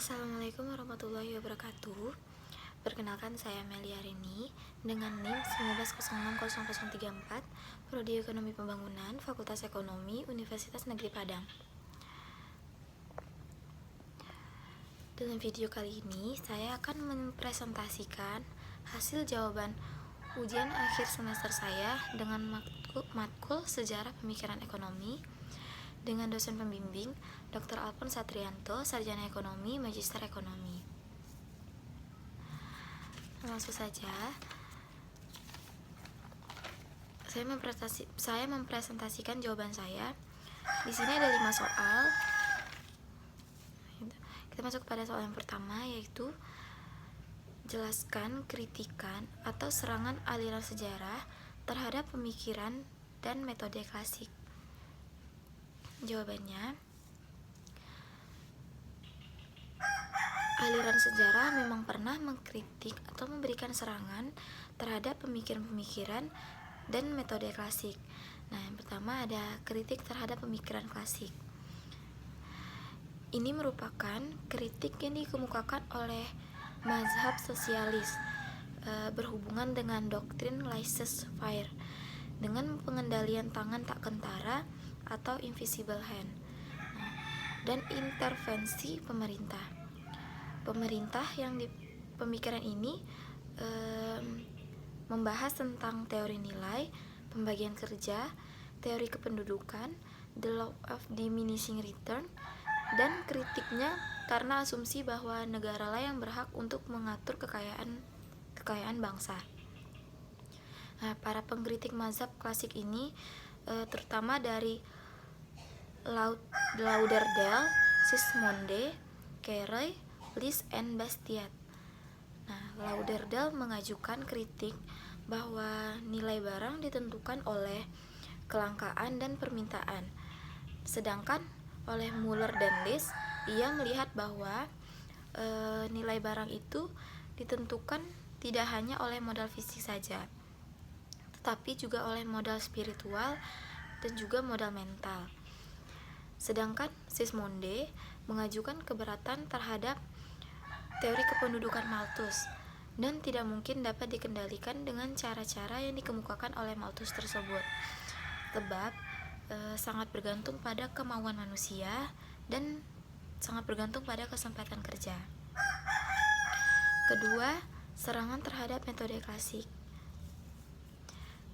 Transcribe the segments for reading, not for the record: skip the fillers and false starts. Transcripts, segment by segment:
Assalamualaikum warahmatullahi wabarakatuh. Perkenalkan, saya Melia Rini dengan NIM 19060034, Prodi Ekonomi Pembangunan, Fakultas Ekonomi, Universitas Negeri Padang. Dalam video kali ini, saya akan mempresentasikan hasil jawaban ujian akhir semester saya dengan matkul Sejarah Pemikiran Ekonomi dengan dosen pembimbing Dr. Alphonse Satrianto, Sarjana Ekonomi, Magister Ekonomi. Langsung saja, saya mempresentasikan jawaban saya. Di sini ada 5 soal. Kita masuk pada soal yang pertama, yaitu jelaskan kritikan atau serangan aliran sejarah terhadap pemikiran dan metode klasik. Jawabannya, aliran sejarah memang pernah mengkritik atau memberikan serangan terhadap pemikiran-pemikiran dan metode klasik. Nah, yang pertama ada kritik terhadap pemikiran klasik. Ini merupakan kritik yang dikemukakan oleh mazhab sosialis berhubungan dengan doktrin laissez-faire dengan pengendalian tangan tak kentara atau invisible hand, dan intervensi pemerintah. Pemerintah yang di pemikiran ini membahas tentang teori nilai, pembagian kerja, teori kependudukan, the law of diminishing return, dan kritiknya karena asumsi bahwa negaralah yang berhak untuk mengatur kekayaan bangsa. Nah, para pengkritik mazhab klasik ini terutama dari Lauderdale, Sismonde, Carey, Bliss, and Bastiat. Nah, Lauderdale mengajukan kritik bahwa nilai barang ditentukan oleh kelangkaan dan permintaan. Sedangkan oleh Muller dan Liss, ia melihat bahwa nilai barang itu ditentukan tidak hanya oleh modal fisik saja, tetapi juga oleh modal spiritual dan juga modal mental. Sedangkan Sismonde mengajukan keberatan terhadap teori kependudukan Malthus dan tidak mungkin dapat dikendalikan dengan cara-cara yang dikemukakan oleh Malthus tersebut, sebab sangat bergantung pada kemauan manusia dan sangat bergantung pada kesempatan kerja. Kedua, serangan terhadap metode klasik.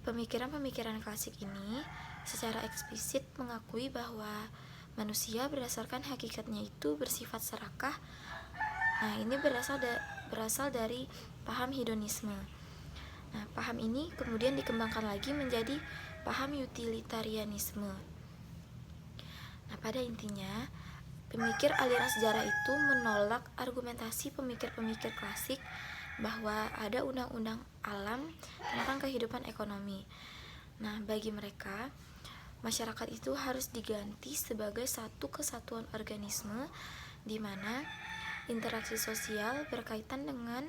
Pemikiran-pemikiran klasik ini secara eksplisit mengakui bahwa manusia berdasarkan hakikatnya itu bersifat serakah. Nah, ini berasal dari paham hedonisme. Nah, paham ini kemudian dikembangkan lagi menjadi paham utilitarianisme. Nah, pada intinya, pemikir aliran sejarah itu menolak argumentasi pemikir-pemikir klasik bahwa ada undang-undang alam tentang kehidupan ekonomi. Nah, bagi mereka, masyarakat itu harus diganti sebagai satu kesatuan organisme di mana interaksi sosial berkaitan dengan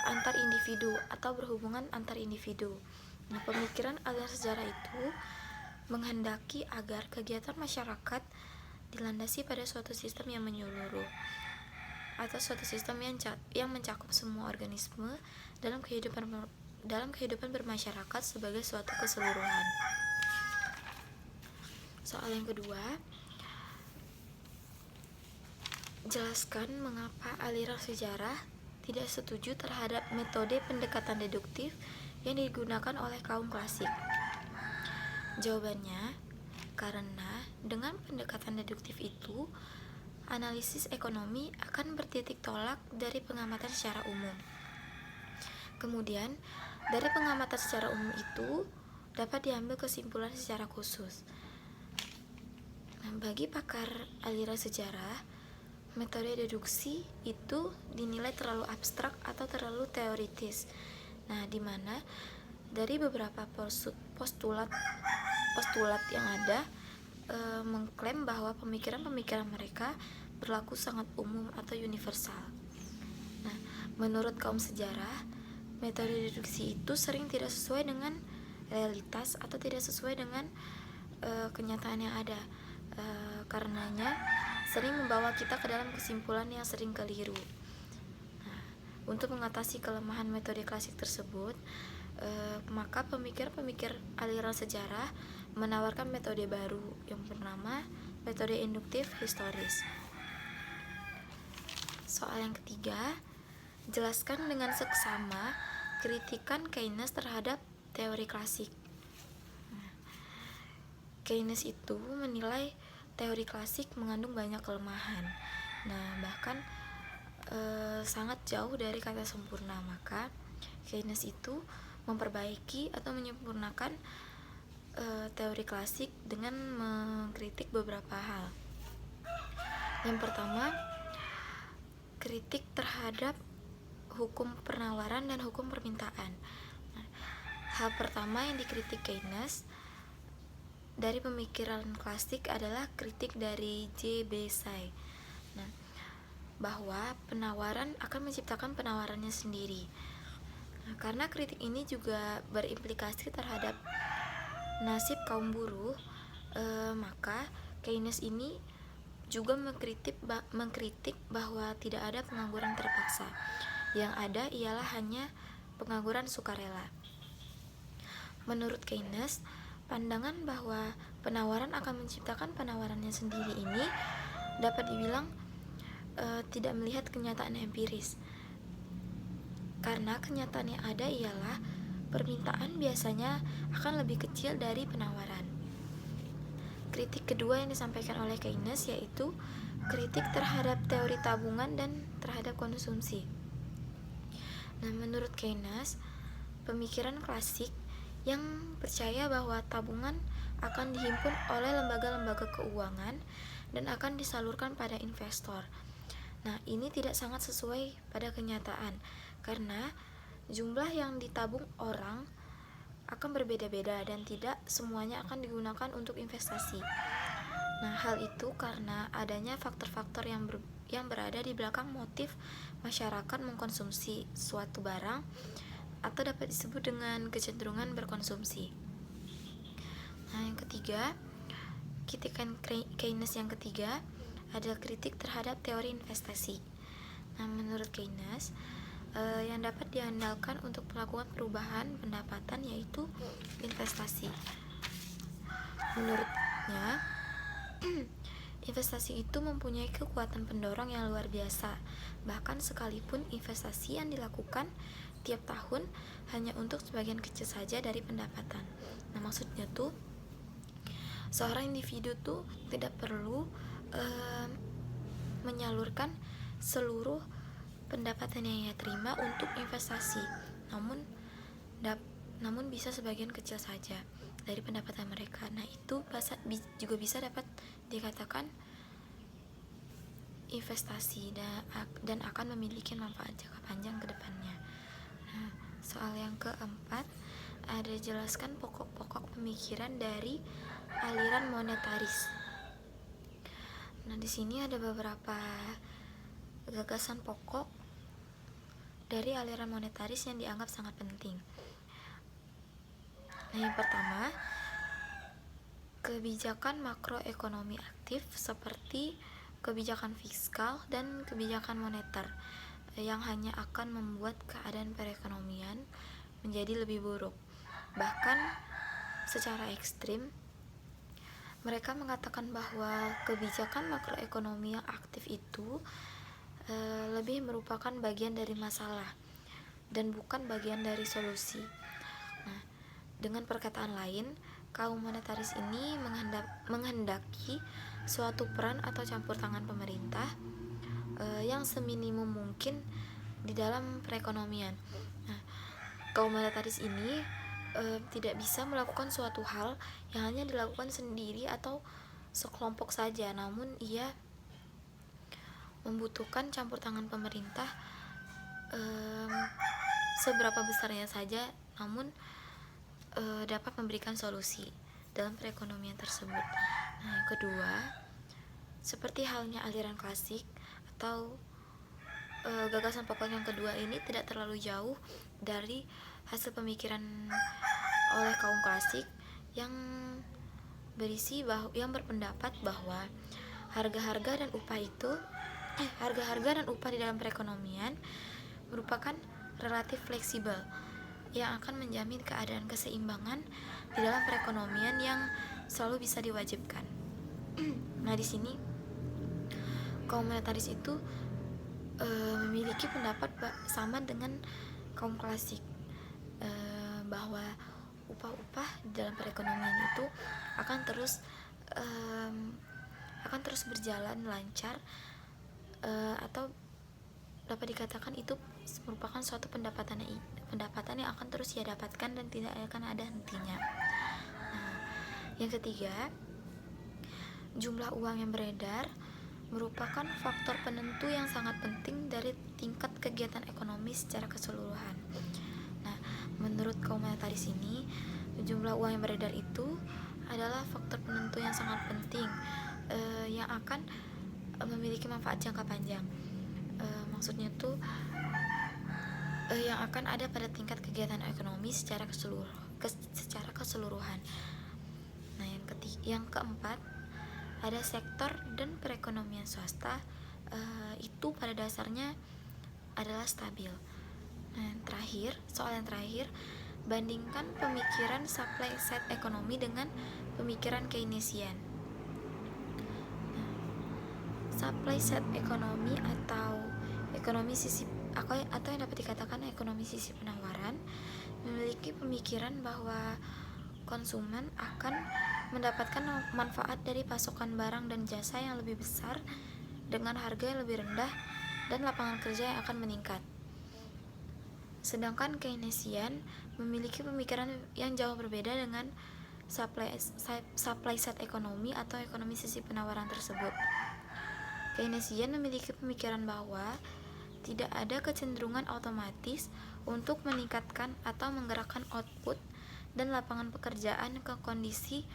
antar individu atau berhubungan antar individu. Nah, pemikiran aliran sejarah itu menghendaki agar kegiatan masyarakat dilandasi pada suatu sistem yang menyeluruh atau suatu sistem yang mencakup semua organisme dalam kehidupan bermasyarakat sebagai suatu keseluruhan. Soal yang kedua, jelaskan mengapa aliran sejarah tidak setuju terhadap metode pendekatan deduktif yang digunakan oleh kaum klasik. Jawabannya, karena dengan pendekatan deduktif itu, analisis ekonomi akan bertitik tolak dari pengamatan secara umum. Kemudian, dari pengamatan secara umum itu dapat diambil kesimpulan secara khusus. Nah, bagi pakar aliran sejarah, metode deduksi itu dinilai terlalu abstrak atau terlalu teoritis. Nah, di mana dari beberapa postulat yang ada mengklaim bahwa pemikiran-pemikiran mereka berlaku sangat umum atau universal. Nah, menurut kaum sejarah, metode deduksi itu sering tidak sesuai dengan realitas atau tidak sesuai dengan kenyataan yang ada. Karenanya sering membawa kita ke dalam kesimpulan yang sering keliru. Nah, untuk mengatasi kelemahan metode klasik tersebut, maka pemikir-pemikir aliran sejarah menawarkan metode baru yang bernama metode induktif historis. Soal yang ketiga, jelaskan dengan seksama kritikan Keynes terhadap teori klasik. Keynes itu menilai teori klasik mengandung banyak kelemahan. Bahkan sangat jauh dari kata sempurna. Maka Keynes itu memperbaiki atau menyempurnakan teori klasik dengan mengkritik beberapa hal. Yang pertama, kritik terhadap hukum penawaran dan hukum permintaan. Hal pertama yang dikritik Keynes dari pemikiran klasik adalah kritik dari J.B. Say, bahwa penawaran akan menciptakan penawarannya sendiri. Karena kritik ini juga berimplikasi terhadap nasib kaum buruh, maka Keynes ini juga mengkritik bahwa tidak ada pengangguran terpaksa. Yang ada ialah hanya pengangguran sukarela. Menurut Keynes, pandangan bahwa penawaran akan menciptakan penawarannya sendiri ini dapat dibilang tidak melihat kenyataan empiris. Karena kenyataan yang ada ialah permintaan biasanya akan lebih kecil dari penawaran. Kritik kedua yang disampaikan oleh Keynes yaitu kritik terhadap teori tabungan dan terhadap konsumsi. Menurut Keynes, pemikiran klasik yang percaya bahwa tabungan akan dihimpun oleh lembaga-lembaga keuangan dan akan disalurkan pada investor. Ini tidak sangat sesuai pada kenyataan, karena jumlah yang ditabung orang akan berbeda-beda dan tidak semuanya akan digunakan untuk investasi. Hal itu karena adanya faktor-faktor yang berada di belakang motif masyarakat mengkonsumsi suatu barang atau dapat disebut dengan kecenderungan berkonsumsi. Yang ketiga, kritikan Keynes yang ketiga adalah kritik terhadap teori investasi. Menurut Keynes, yang dapat diandalkan untuk melakukan perubahan pendapatan yaitu investasi. Menurutnya, investasi itu mempunyai kekuatan pendorong yang luar biasa, bahkan sekalipun investasi yang dilakukan tiap tahun hanya untuk sebagian kecil saja dari pendapatan. Maksudnya tuh seorang individu tuh tidak perlu menyalurkan seluruh pendapatan yang ia terima untuk investasi, namun bisa sebagian kecil saja dari pendapatan mereka. Itu juga bisa dapat dikatakan investasi dan akan memiliki manfaat jangka panjang ke depannya. Soal yang keempat, ada jelaskan pokok-pokok pemikiran dari aliran monetaris. Di sini ada beberapa gagasan pokok dari aliran monetaris yang dianggap sangat penting. Yang pertama, kebijakan makroekonomi aktif seperti kebijakan fiskal dan kebijakan moneter yang hanya akan membuat keadaan perekonomian menjadi lebih buruk. Bahkan secara ekstrim, mereka mengatakan bahwa kebijakan makroekonomi yang aktif itu lebih merupakan bagian dari masalah dan bukan bagian dari solusi. Dengan perkataan lain, kaum monetaris ini menghendaki suatu peran atau campur tangan pemerintah yang seminimum mungkin di dalam perekonomian. Kaum monetaris ini tidak bisa melakukan suatu hal yang hanya dilakukan sendiri atau sekelompok saja, namun ia membutuhkan campur tangan pemerintah seberapa besarnya saja, namun dapat memberikan solusi dalam perekonomian tersebut. Yang kedua, seperti halnya aliran klasik atau gagasan pokok yang kedua ini tidak terlalu jauh dari hasil pemikiran oleh kaum klasik yang berpendapat bahwa harga-harga dan upah itu harga-harga dan upah di dalam perekonomian merupakan relatif fleksibel yang akan menjamin keadaan keseimbangan di dalam perekonomian yang selalu bisa diwajibkan. Nah, di sini kaum monetaris itu memiliki pendapat sama dengan kaum klasik, bahwa upah-upah di dalam perekonomian itu akan terus berjalan lancar, atau dapat dikatakan itu merupakan suatu pendapatan yang akan terus ia dapatkan dan tidak akan ada hentinya. Nah, yang ketiga, jumlah uang yang beredar merupakan faktor penentu yang sangat penting dari tingkat kegiatan ekonomi secara keseluruhan. Nah, menurut kaum monetaris ini, jumlah uang yang beredar itu adalah faktor penentu yang sangat penting, yang akan memiliki manfaat jangka panjang. Maksudnya tuh yang akan ada pada tingkat kegiatan ekonomi secara keseluruhan. Nah, yang keempat, ada sektor dan perekonomian swasta itu pada dasarnya adalah stabil. Nah, soal yang terakhir, bandingkan pemikiran supply side ekonomi dengan pemikiran Keynesian. Nah, supply side ekonomi atau yang dapat dikatakan ekonomi sisi penawaran memiliki pemikiran bahwa konsumen akan mendapatkan manfaat dari pasokan barang dan jasa yang lebih besar dengan harga yang lebih rendah dan lapangan kerja yang akan meningkat. Sedangkan Keynesian memiliki pemikiran yang jauh berbeda dengan supply side ekonomi atau ekonomi sisi penawaran tersebut. Keynesian memiliki pemikiran bahwa tidak ada kecenderungan otomatis untuk meningkatkan atau menggerakkan output dan lapangan pekerjaan ke kondisi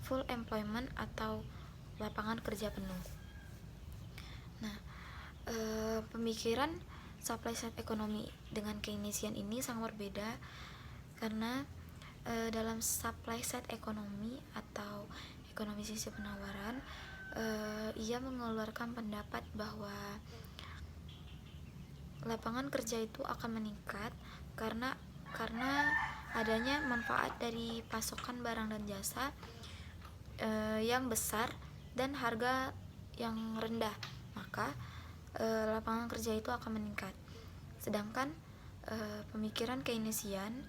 full employment atau lapangan kerja penuh. Nah, pemikiran supply side ekonomi dengan Keynesian ini sangat berbeda karena dalam supply side ekonomi atau ekonomi sisi penawaran, ia mengeluarkan pendapat bahwa lapangan kerja itu akan meningkat karena adanya manfaat dari pasokan barang dan jasa yang besar dan harga yang rendah, maka lapangan kerja itu akan meningkat. Sedangkan pemikiran Keynesian,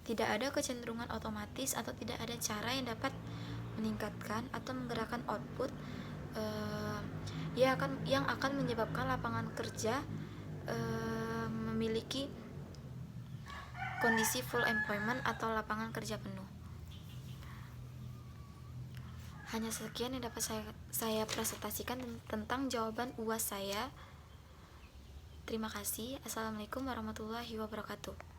tidak ada kecenderungan otomatis atau tidak ada cara yang dapat meningkatkan atau menggerakkan output yang akan menyebabkan lapangan kerja memiliki kondisi full employment atau lapangan kerja penuh. Hanya sekian yang dapat saya presentasikan tentang jawaban UAS saya. Terima kasih. Assalamualaikum warahmatullahi wabarakatuh.